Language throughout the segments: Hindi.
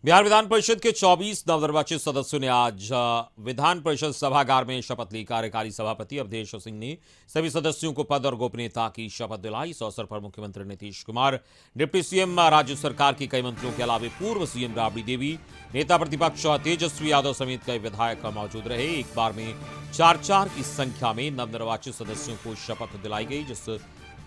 बिहार विधान परिषद के 24 नवनिर्वाचित सदस्यों ने आज विधान परिषद सभागार में शपथ ली। कार्यकारी सभापति अवधेश सिंह ने सभी सदस्यों को पद और गोपनीयता की शपथ दिलाई। इस अवसर पर मुख्यमंत्री नीतीश कुमार, डिप्टी सीएम, राज्य सरकार के कई मंत्रियों के अलावा पूर्व सीएम राबड़ी देवी, नेता प्रतिपक्ष तेजस्वी यादव समेत कई विधायक मौजूद रहे। एक बार में 4-4 की संख्या में नवनिर्वाचित सदस्यों को शपथ दिलाई गई।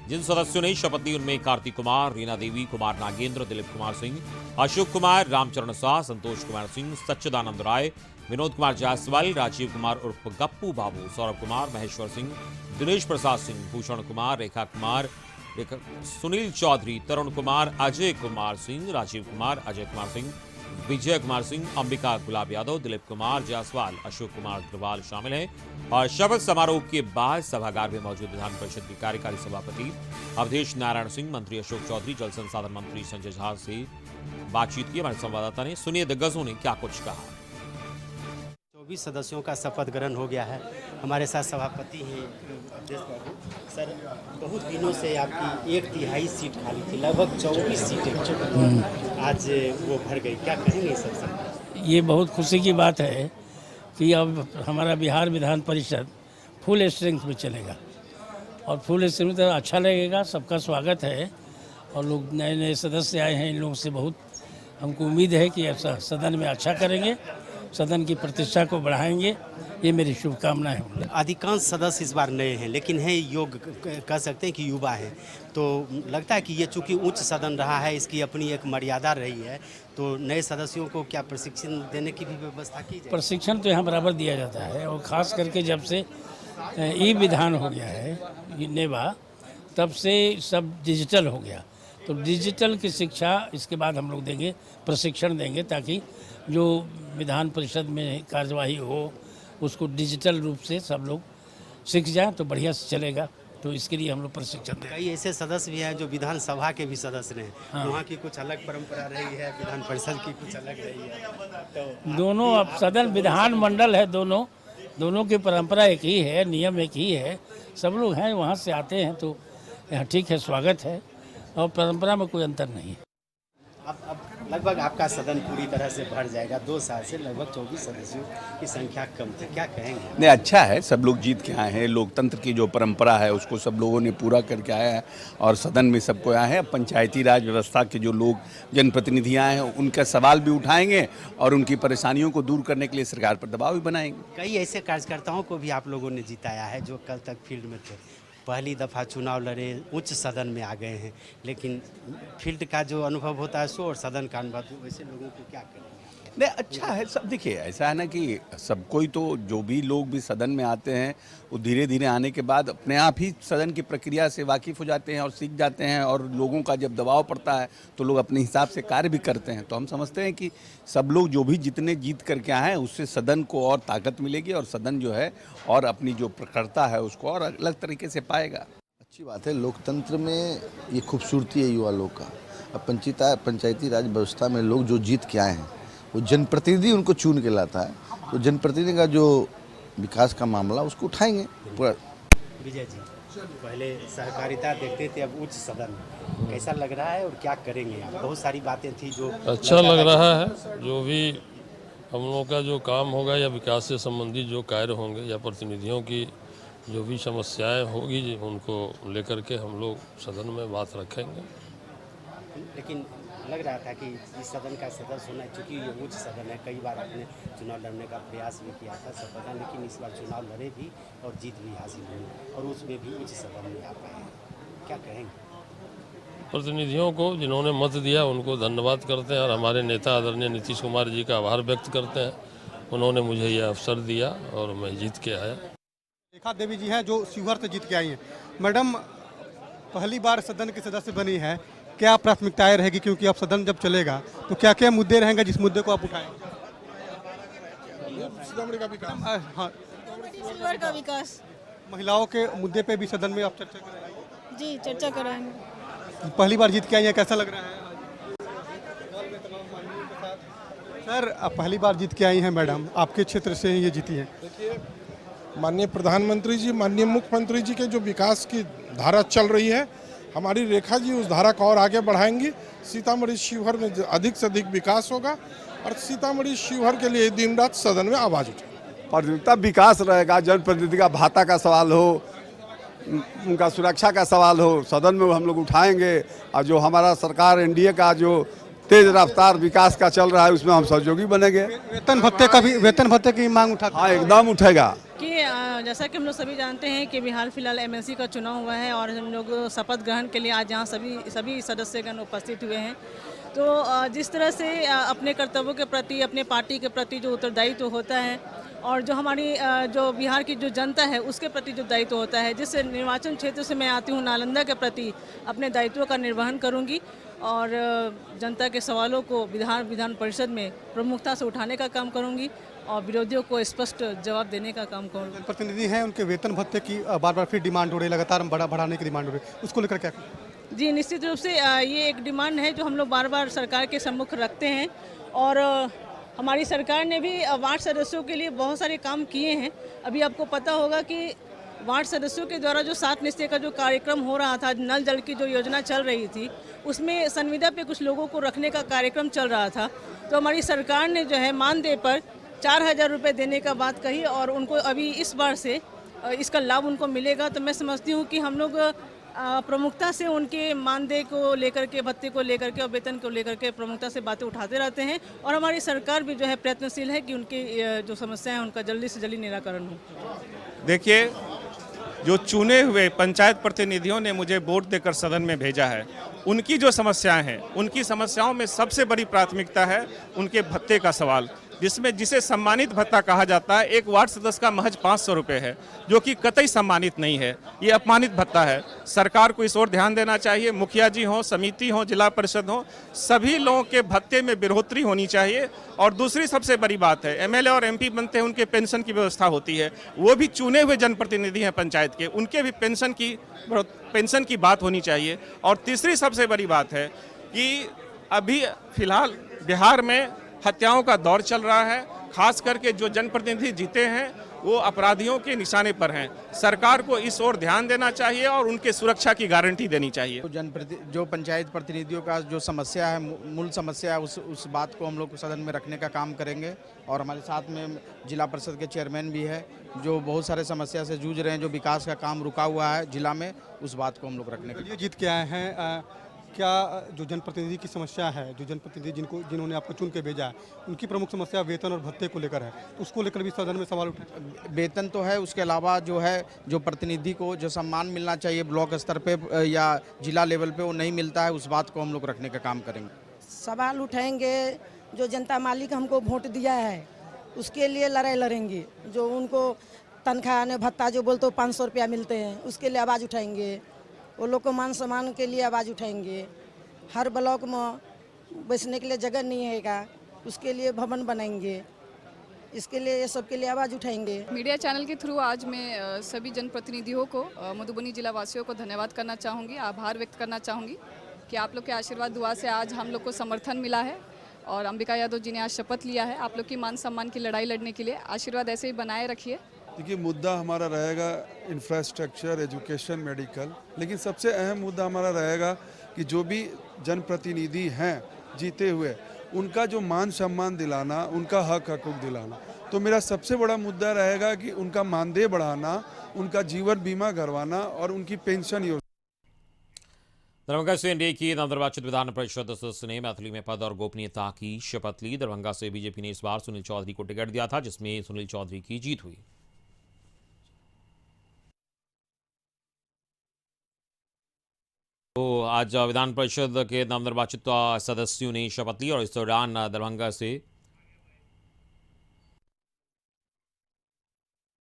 जिन सदस्यों ने शपथ ली उनमें कार्तिक कुमार, रीना देवी, कुमार नागेंद्र, दिलीप कुमार सिंह, अशोक कुमार, रामचरण शाह, संतोष कुमार सिंह, सच्चिदानंद राय, विनोद कुमार जायसवाल, राजीव कुमार उर्फ गप्पू बाबू, सौरभ कुमार, महेश्वर सिंह, दिनेश प्रसाद सिंह, भूषण कुमार, रेखा कुमार, सुनील चौधरी, तरुण कुमार, अजय कुमार सिंह, राजीव कुमार, अजय कुमार सिंह, विजय कुमार सिंह, अंबिका गुलाब यादव, दिलीप कुमार जायसवाल, अशोक कुमार अग्रवाल शामिल हैं। और शपथ समारोह के बाद सभागार में मौजूद विधान परिषद के कार्यकारी सभापति अवधेश नारायण सिंह, मंत्री अशोक चौधरी, जल संसाधन मंत्री संजय झा से बातचीत की। हमारे संवाददाता ने सुनिए दिग्गजों ने क्या कुछ कहा। 24 सदस्यों का शपथ ग्रहण हो गया है। हमारे साथ सभापति हैं अवधेश बाबू। सर, बहुत दिनों से आपकी 1/3 सीट खाली थी, लगभग 24 सीटें आज वो भर गई, क्या कहेंगे सर? ये बहुत खुशी की बात है कि अब हमारा बिहार विधान परिषद फुल स्ट्रेंथ में चलेगा और फुल स्ट्रेंथ में तो अच्छा लगेगा। सबका स्वागत है और लोग नए नए सदस्य आए हैं, इन लोगों से बहुत हमको उम्मीद है कि सदन में अच्छा करेंगे, सदन की प्रतिष्ठा को बढ़ाएंगे। ये मेरी शुभकामनाएं हैं। अधिकांश सदस्य इस बार नए हैं, लेकिन है योग कह सकते हैं कि युवा हैं, तो लगता है कि ये चूँकि उच्च सदन रहा है, इसकी अपनी एक मर्यादा रही है, तो नए सदस्यों को क्या प्रशिक्षण देने की भी व्यवस्था की जाए? प्रशिक्षण तो यहाँ बराबर दिया जाता है और ख़ास करके जब से ई विधान हो गया है नेवा, तब से सब डिजिटल हो गया, तो डिजिटल की शिक्षा इसके बाद हम लोग देंगे, प्रशिक्षण देंगे, ताकि जो विधान परिषद में कार्यवाही हो उसको डिजिटल रूप से सब लोग सीख जाएं तो बढ़िया से चलेगा। तो इसके लिए हम लोग प्रशिक्षण दें। कई ऐसे सदस्य भी हैं जो विधानसभा के भी सदस्य हैं। हाँ। वहाँ की कुछ अलग परंपरा रही है, विधान परिषद की कुछ अलग रही है, तो दोनों अब सदन विधान मंडल है, दोनों की परंपरा एक ही है, नियम एक ही है, सब लोग हैं वहाँ से आते हैं, तो यहाँ ठीक है, स्वागत है और परंपरा में कोई अंतर नहीं है। अब लगभग आपका सदन पूरी तरह से भर जाएगा। 2 साल से लगभग 24 सदस्यों की संख्या कम थी, क्या कहेंगे? नहीं, अच्छा है, सब लोग जीत के आए हैं। लोकतंत्र की जो परंपरा है उसको सब लोगों ने पूरा करके आया है और सदन में सबको आया है। पंचायती राज व्यवस्था के जो लोग जनप्रतिनिधि आए हैं उनका सवाल भी उठाएंगे और उनकी परेशानियों को दूर करने के लिए सरकार पर दबाव भी बनाएंगे। कई ऐसे कार्यकर्ताओं को भी आप लोगों ने जिताया है जो कल तक फील्ड में थे, पहली दफ़ा चुनाव लड़े, उच्च सदन में आ गए हैं, लेकिन फील्ड का जो अनुभव होता है सो और सदन का अनुभव, वैसे लोगों को क्या करेंगे? नहीं, अच्छा है। सब देखिए, ऐसा है ना कि सब कोई तो जो भी लोग भी सदन में आते हैं वो धीरे धीरे आने के बाद अपने आप ही सदन की प्रक्रिया से वाकिफ़ हो जाते हैं और सीख जाते हैं, और लोगों का जब दबाव पड़ता है तो लोग अपने हिसाब से कार्य भी करते हैं। तो हम समझते हैं कि सब लोग जो भी जितने जीत करके आए हैं उससे सदन को और ताकत मिलेगी और सदन जो है और अपनी जो प्रखरता है उसको और अलग तरीके से पाएगा। अच्छी बात है, लोकतंत्र में ये खूबसूरती है युवा लोग का। अब पंचायती राज व्यवस्था में लोग जो जीत के आए हैं वो जनप्रतिनिधि उनको चुन के लाता है, तो जनप्रतिनिधि का जो विकास का मामला उसको उठाएंगे पूरा। विजय जी, पहले सहकारिता देखते थे, अब उच्च सदन, कैसा लग रहा है और क्या करेंगे आप? बहुत सारी बातें थी जो अच्छा लग रहा है। जो भी हम लोगों का जो काम होगा या विकास से संबंधित जो कार्य होंगे या प्रतिनिधियों की जो भी समस्याएं होगी उनको लेकर के हम लोग सदन में बात रखेंगे। लेकिन लग रहा था कि इस सदन का सदस्य होना, चूँकि ये उच्च सदन है, कई बार आपने चुनाव लड़ने का प्रयास भी किया था सपना, लेकिन इस बार चुनाव लड़े भी और जीत भी हासिल हुई और उसमें भी उच्च सदन में आ पाए, क्या कहेंगे? प्रतिनिधियों को जिन्होंने मत दिया उनको धन्यवाद करते हैं और हमारे नेता आदरणीय नीतीश कुमार जी का आभार व्यक्त करते हैं। उन्होंने मुझे यह अवसर दिया और मैं जीत के आया। रेखा देवी जी हैं जो शिवहर से जीत के आई हैं। मैडम, पहली बार सदन के सदस्य बनी है, क्या प्राथमिकताएं रहेगी, क्योंकि अब सदन जब चलेगा तो क्या क्या मुद्दे रहेंगे जिस मुद्दे को आप उठाएंगे? हाँ, शिवहर का विकास, महिलाओं के मुद्दे पे भी सदन में आप चर्चा करेंगे? जी चर्चा कराएंगे। पहली बार जीत के आई हैं, कैसा लग रहा है? सर, आप पहली बार जीत के आई हैं मैडम, आपके क्षेत्र से ही ये जीती हैं। देखिए, माननीय प्रधानमंत्री जी, माननीय मुख्यमंत्री जी के जो विकास की धारा चल रही है, हमारी रेखा जी उस धारा को और आगे बढ़ाएंगी। सीतामढ़ी शिवहर में अधिक से अधिक विकास होगा और सीतामढ़ी शिवहर के लिए दिन रात सदन में आवाज़ उठेगी। प्राथमिकता विकास रहेगा। जनप्रतिनिधि का भाता का सवाल हो, उनका सुरक्षा का सवाल हो, सदन में हम लोग उठाएंगे। और जो हमारा सरकार एनडीए का जो तेज रफ्तार विकास का चल रहा है उसमें हम सहयोगी बनेंगे। वेतन भत्ते की मांग उठा हाँ, एकदम उठेगा। कि जैसा कि हम लोग सभी जानते हैं कि हाल फिलहाल एमएलसी का चुनाव हुआ है और हम लोग शपथ ग्रहण के लिए आज यहाँ सभी सदस्यगण उपस्थित हुए हैं। तो जिस तरह से अपने कर्तव्यों के प्रति, अपने पार्टी के प्रति जो उत्तरदायित्व होता है और जो हमारी जो बिहार की जो जनता है उसके प्रति जो दायित्व होता है, जिस निर्वाचन क्षेत्र से मैं आती हूँ नालंदा के प्रति अपने दायित्वों का निर्वहन करूँगी और जनता के सवालों को विधान परिषद में प्रमुखता से उठाने का काम करूँगी और विरोधियों को स्पष्ट जवाब देने का काम करूँगी। प्रतिनिधि हैं, उनके वेतन भत्ते की बार बार फिर डिमांड हो रही है, लगातार बढ़ाने की डिमांड हो रही है, उसको लेकर क्या? जी, निश्चित रूप से ये एक डिमांड है जो हम लोग बार बार सरकार के सम्मुख रखते हैं और हमारी सरकार ने भी वार्ड सदस्यों के लिए बहुत सारे काम किए हैं। अभी आपको पता होगा कि वार्ड सदस्यों के द्वारा जो 7 निश्चय का जो कार्यक्रम हो रहा था, नल जल की जो योजना चल रही थी, उसमें संविदा पे कुछ लोगों को रखने का कार्यक्रम चल रहा था। तो हमारी सरकार ने जो है मानदेय पर 4,000 रुपये देने का बात कही और उनको अभी इस बार से इसका लाभ उनको मिलेगा। तो मैं समझती हूँ कि हम लोग प्रमुखता से उनके मानदेय को लेकर के, भत्ते को लेकर के और वेतन को लेकर के प्रमुखता से बातें उठाते रहते हैं और हमारी सरकार भी जो है प्रयत्नशील है कि उनकी जो समस्याएं हैं उनका जल्दी से जल्दी निराकरण हो। देखिए, जो चुने हुए पंचायत प्रतिनिधियों ने मुझे वोट देकर सदन में भेजा है, उनकी जो समस्याएं हैं, उनकी समस्याओं में सबसे बड़ी प्राथमिकता है उनके भत्ते का सवाल, जिसे सम्मानित भत्ता कहा जाता है। एक वार्ड सदस्य का महज 500 रुपये है, जो कि कतई सम्मानित नहीं है, ये अपमानित भत्ता है। सरकार को इस ओर ध्यान देना चाहिए। मुखिया जी हों, समिति हो, जिला परिषद हो, सभी लोगों के भत्ते में बढ़ोतरी होनी चाहिए। और दूसरी सबसे बड़ी बात है, एमएलए और एमपी बनते हैं, उनके पेंशन की व्यवस्था होती है, वो भी चुने हुए जनप्रतिनिधि हैं पंचायत के, उनके भी पेंशन की बात होनी चाहिए। और तीसरी सबसे बड़ी बात है कि अभी फिलहाल बिहार में हत्याओं का दौर चल रहा है। खास करके जो जनप्रतिनिधि जीते हैं वो अपराधियों के निशाने पर हैं। सरकार को इस ओर ध्यान देना चाहिए और उनके सुरक्षा की गारंटी देनी चाहिए। जो पंचायत प्रतिनिधियों का जो समस्या है, मूल समस्या है, उस बात को हम लोग सदन में रखने का काम करेंगे। और हमारे साथ में जिला परिषद के चेयरमैन भी है जो बहुत सारे समस्या से जूझ रहे हैं, जो विकास का काम रुका हुआ है जिला में, उस बात को हम लोग रखने का। जीत के आए हैं, क्या जो जनप्रतिनिधि की समस्या है, जो जनप्रतिनिधि जिन्होंने आपको चुन के भेजा है, उनकी प्रमुख समस्या वेतन और भत्ते को लेकर है, तो उसको लेकर भी सदन में सवाल उठे? वेतन तो है, उसके अलावा जो है जो प्रतिनिधि को जो सम्मान मिलना चाहिए ब्लॉक स्तर पे या जिला लेवल पे, वो नहीं मिलता है, उस बात को हम लोग रखने का काम करेंगे। सवाल उठाएंगे। जो जनता मालिक हमको वोट दिया है उसके लिए लड़ाई लड़ेंगे। जो उनको तनख्वाह भत्ता जो बोलते 500 रुपया मिलते हैं, उसके लिए आवाज़ उठाएंगे। वो लोग को मान सम्मान के लिए आवाज़ उठाएंगे। हर ब्लॉक में बैठने के लिए जगह नहीं हैगा, उसके लिए भवन बनाएंगे। इसके लिए ये सब के लिए आवाज़ उठाएंगे। मीडिया चैनल के थ्रू आज मैं सभी जनप्रतिनिधियों को, मधुबनी जिला वासियों को धन्यवाद करना चाहूँगी, आभार व्यक्त करना चाहूँगी कि आप लोग के आशीर्वाद दुआ से आज हम लोग को समर्थन मिला है और अंबिका यादव जी ने आज शपथ लिया है आप लोग की मान सम्मान की लड़ाई लड़ने के लिए। आशीर्वाद ऐसे ही बनाए रखिए। देखिए, मुद्दा हमारा रहेगा इंफ्रास्ट्रक्चर, एजुकेशन, मेडिकल, लेकिन सबसे अहम मुद्दा हमारा रहेगा कि जो भी जनप्रतिनिधि हैं जीते हुए, उनका जो मान सम्मान दिलाना, उनका हक हकूक दिलाना। तो मेरा सबसे बड़ा मुद्दा रहेगा कि उनका मानदेय बढ़ाना, उनका जीवन बीमा करवाना और उनकी पेंशन योजना। दरभंगा से एनडीए की नवनिर्वाचित विधान परिषद सदस्य ने मैथिली में पद और गोपनीयता की शपथ ली। दरभंगा से बीजेपी ने इस बार सुनील चौधरी को टिकट दिया था, जिसमें सुनील चौधरी की जीत हुई। तो आज विधान परिषद के नवनिर्वाचित सदस्यों ने शपथ ली और इस दौरान दरभंगा से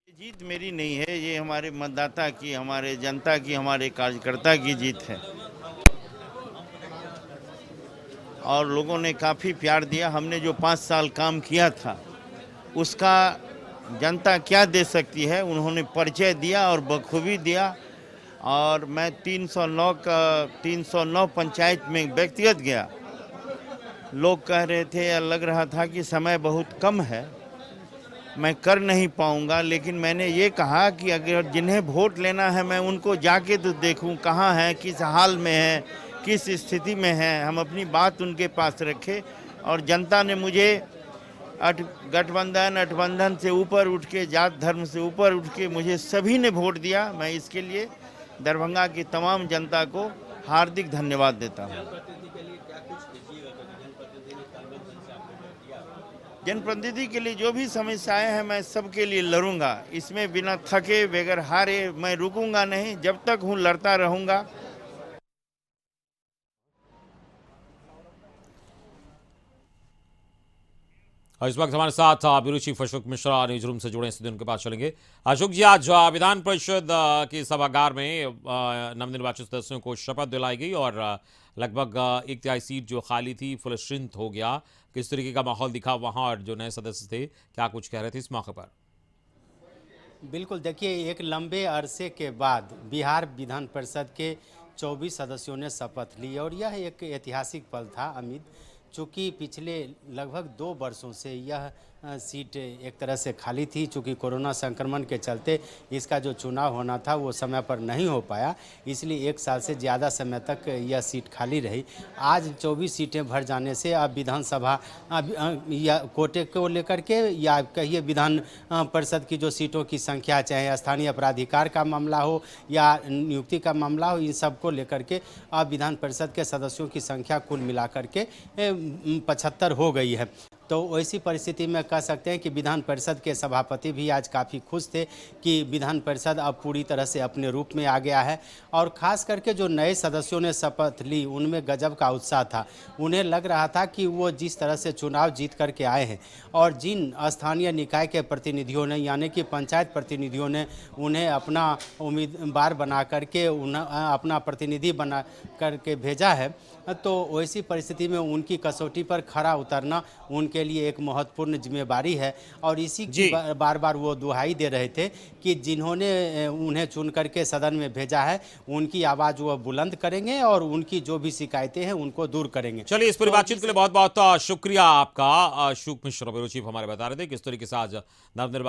जीत मेरी नहीं है, ये हमारे मतदाता की, हमारे जनता की, हमारे कार्यकर्ता की जीत है और लोगों ने काफ़ी प्यार दिया। हमने जो 5 साल काम किया था उसका जनता क्या दे सकती है, उन्होंने परिचय दिया और बखूबी दिया। और मैं 309 पंचायत में व्यक्तिगत गया। लोग कह रहे थे या लग रहा था कि समय बहुत कम है, मैं कर नहीं पाऊंगा, लेकिन मैंने ये कहा कि अगर जिन्हें वोट लेना है मैं उनको जाके तो देखूं कहाँ है, किस हाल में है, किस स्थिति में है, हम अपनी बात उनके पास रखें। और जनता ने मुझे गठबंधन से ऊपर उठ के, जात धर्म से ऊपर उठ के मुझे सभी ने वोट दिया। मैं इसके लिए दरभंगा की तमाम जनता को हार्दिक धन्यवाद देता हूँ। जनप्रतिनिधि के लिए जो भी समस्याएं हैं मैं सबके लिए लड़ूंगा, इसमें बिना थके बगैर हारे मैं रुकूंगा नहीं, जब तक हूँ लड़ता रहूंगा। और इस वक्त हमारे साथ bureau chief Ashok Mishra news room से जुड़े हैं, उनके पास चलेंगे। अशोक जी, आज विधान परिषद के सभागार में नवनिर्वाचित सदस्यों को शपथ दिलाई गई और लगभग 1/3 सीट जो खाली थी फुल स्ट्रेंथ हो गया। किस तरीके का माहौल दिखा वहां और जो नए सदस्य थे क्या कुछ कह रहे थे इस मौके पर? बिल्कुल, देखिए एक लंबे अरसे के बाद बिहार विधान परिषद के 24 सदस्यों ने शपथ ली और यह एक ऐतिहासिक पल था अमित, चूँकि पिछले लगभग 2 वर्षों से यह सीट एक तरह से खाली थी। चूँकि कोरोना संक्रमण के चलते इसका जो चुनाव होना था वो समय पर नहीं हो पाया, इसलिए 1 साल से ज़्यादा समय तक यह सीट खाली रही। आज 24 सीटें भर जाने से अब विधानसभा या कोटे को लेकर के या कहिए विधान परिषद की जो सीटों की संख्या, चाहे स्थानीय प्राधिकार का मामला हो या नियुक्ति का मामला हो, इन सब को लेकर के अब विधान परिषद के सदस्यों की संख्या कुल मिलाकर के 75 हो गई है। तो ऐसी परिस्थिति में कह सकते हैं कि विधान परिषद के सभापति भी आज काफ़ी खुश थे कि विधान परिषद अब पूरी तरह से अपने रूप में आ गया है। और ख़ास करके जो नए सदस्यों ने शपथ ली उनमें गजब का उत्साह था। उन्हें लग रहा था कि वो जिस तरह से चुनाव जीत करके आए हैं और जिन स्थानीय निकाय के प्रतिनिधियों ने यानी कि पंचायत प्रतिनिधियों ने उन्हें अपना उम्मीदवार बना करके अपना प्रतिनिधि बना करके भेजा है, तो वैसी परिस्थिति में उनकी कसौटी पर खरा उतरना उनके लिए एक महत्वपूर्ण जिम्मेदारी है। और इसी की बार बार वो दुहाई दे रहे थे कि जिन्होंने उन्हें चुन करके सदन में भेजा है उनकी आवाज़ वो बुलंद करेंगे और उनकी जो भी शिकायतें हैं उनको दूर करेंगे। चलिए, इस पूरी बातचीत के लिए बहुत बहुत शुक्रिया आपका। अशोक मिश्रा ब्यूरो चीफ हमारे बता रहे थे किस तरीके से आज नवनिर्वाचित